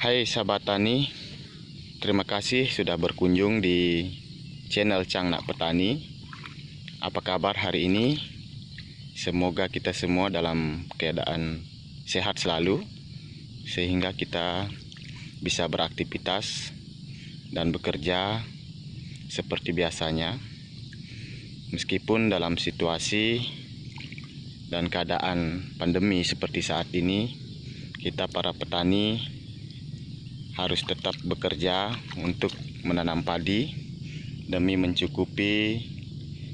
Hai sahabat tani, terima kasih sudah berkunjung di channel Cangnak Petani. Apa kabar hari ini? Semoga kita semua dalam keadaan sehat selalu, sehingga kita bisa beraktivitas dan bekerja seperti biasanya. Meskipun dalam situasi dan keadaan pandemi seperti saat ini, kita para petani harus tetap bekerja untuk menanam padi demi mencukupi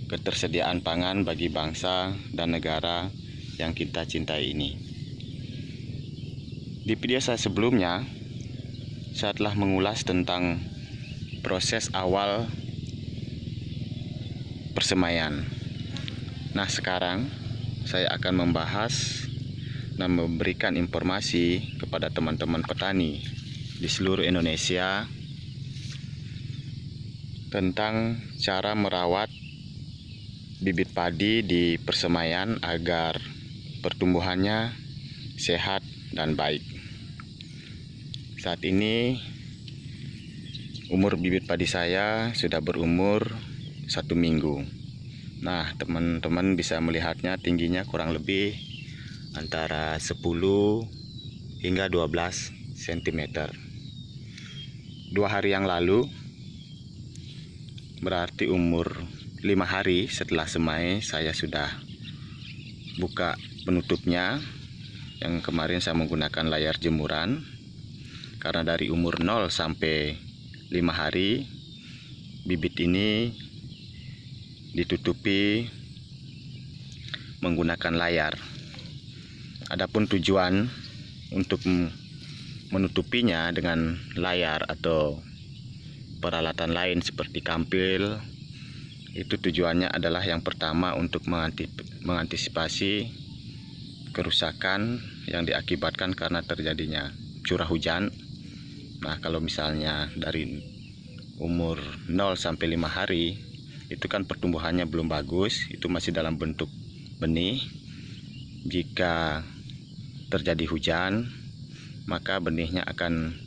ketersediaan pangan bagi bangsa dan negara yang kita cintai ini. Di video saya sebelumnya, saya telah mengulas tentang proses awal persemaian. Nah, sekarang saya akan membahas dan memberikan informasi kepada teman-teman petani di seluruh Indonesia tentang cara merawat bibit padi di persemaian agar pertumbuhannya sehat dan baik. Saat ini umur bibit padi saya sudah berumur 1 minggu. Nah, teman-teman bisa melihatnya tingginya kurang lebih antara 10 hingga 12 cm. 2 hari yang lalu, berarti umur 5 hari setelah semai, saya sudah buka penutupnya. Yang kemarin saya menggunakan layar jemuran, karena dari umur 0 sampai 5 hari bibit ini ditutupi menggunakan layar. Adapun tujuan untuk menutupinya dengan layar atau peralatan lain seperti kampil, itu tujuannya adalah yang pertama untuk mengantisipasi kerusakan yang diakibatkan karena terjadinya curah hujan. Nah, kalau misalnya dari umur 0 sampai 5 hari, itu kan pertumbuhannya belum bagus, itu masih dalam bentuk benih. Jika terjadi hujan, maka benihnya akan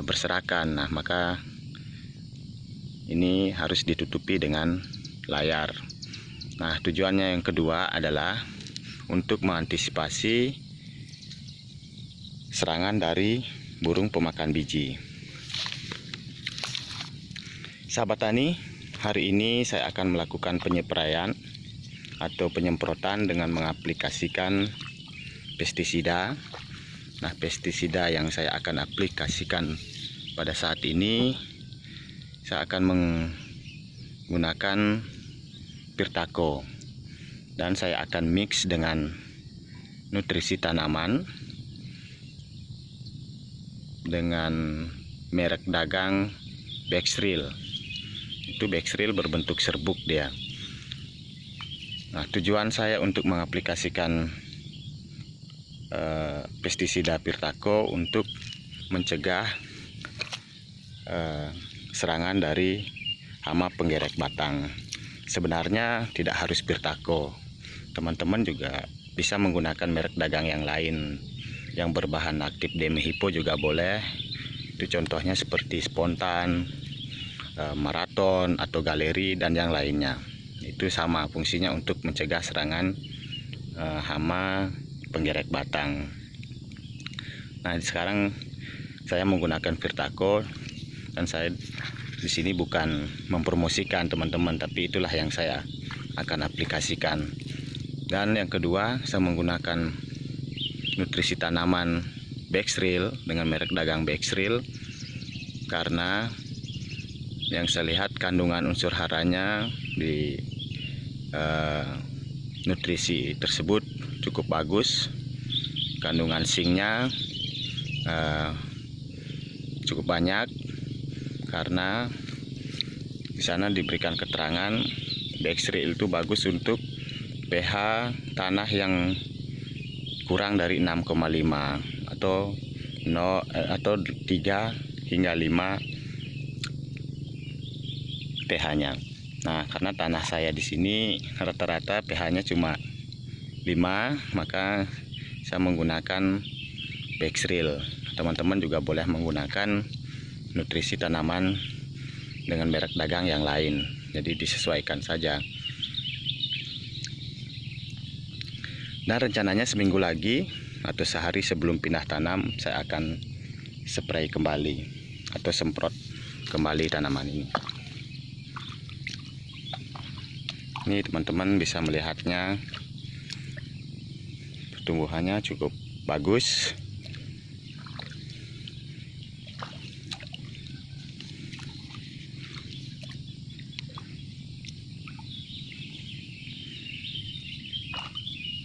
berserakan. Nah, maka ini harus ditutupi dengan layar. Nah, tujuannya yang kedua adalah untuk mengantisipasi serangan dari burung pemakan biji. Sahabat tani, hari ini saya akan melakukan penyepraian atau penyemprotan dengan mengaplikasikan pestisida. Nah, pestisida yang saya akan aplikasikan pada saat ini, saya akan menggunakan Pirtaco, dan saya akan mix dengan nutrisi tanaman dengan merek dagang Bexril. Itu Bexril berbentuk serbuk dia. Nah, tujuan saya untuk mengaplikasikan pestisida Pirtaco untuk mencegah serangan dari hama penggerek batang. Sebenarnya tidak harus Pirtaco, teman-teman juga bisa menggunakan merek dagang yang lain yang berbahan aktif Demihipo juga boleh. Itu contohnya seperti Spontan, Marathon atau Galeri dan yang lainnya. Itu sama fungsinya untuk mencegah serangan hama penggerek batang. Nah, sekarang saya menggunakan Pirtaco, dan saya di sini bukan mempromosikan teman-teman, tapi itulah yang saya akan aplikasikan. Dan yang kedua, saya menggunakan nutrisi tanaman Bexril dengan merek dagang Bexril, karena yang saya lihat kandungan unsur haranya di nutrisi tersebut cukup bagus. Kandungan zinknya cukup banyak, karena di sana diberikan keterangan Bexril itu bagus untuk pH tanah yang kurang dari 6,5 atau 3 hingga 5 pH-nya. Nah, karena tanah saya di sini rata-rata pH-nya cuma 5, maka saya menggunakan Bexril. teman-teman juga boleh menggunakan nutrisi tanaman dengan merek dagang yang lain. Jadi disesuaikan saja. Dan rencananya seminggu lagi atau sehari sebelum pindah tanam saya akan spray kembali atau semprot kembali tanaman ini. Ini teman-teman bisa melihatnya, pertumbuhannya cukup bagus.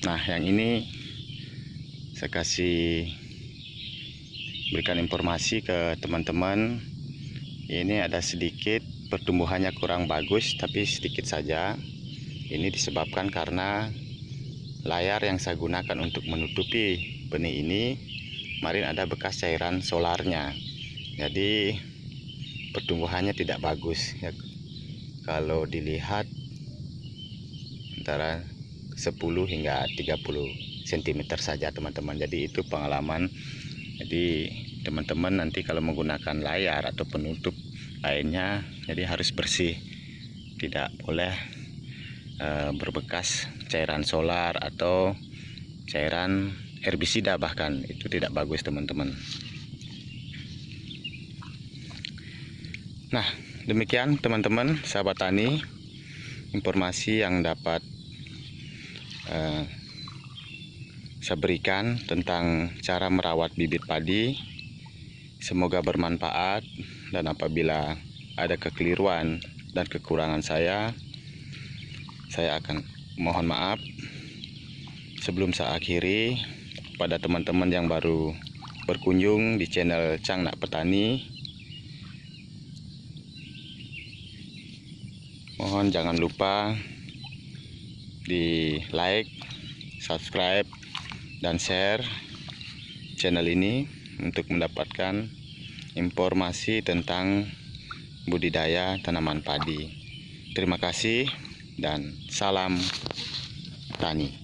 Nah, yang ini saya kasih berikan informasi ke teman-teman. Ini ada sedikit pertumbuhannya kurang bagus, tapi sedikit saja. Ini disebabkan karena layar yang saya gunakan untuk menutupi benih ini kemarin ada bekas cairan solarnya. Jadi pertumbuhannya tidak bagus ya. Kalau dilihat antara 10 hingga 30 cm saja teman-teman. Jadi itu pengalaman. Jadi teman-teman nanti kalau menggunakan layar atau penutup lainnya, jadi harus bersih, tidak boleh berbekas cairan solar atau cairan herbisida, bahkan itu tidak bagus teman-teman. Nah, demikian teman-teman sahabat tani, informasi yang dapat saya berikan tentang cara merawat bibit padi. Semoga bermanfaat, dan apabila ada kekeliruan dan kekurangan saya akan mohon maaf. Sebelum saya akhiri, pada teman-teman yang baru berkunjung di channel Cangnak Petani, mohon jangan lupa di like, subscribe, dan share channel ini untuk mendapatkan informasi tentang budidaya tanaman padi. Terima kasih dan salam tani.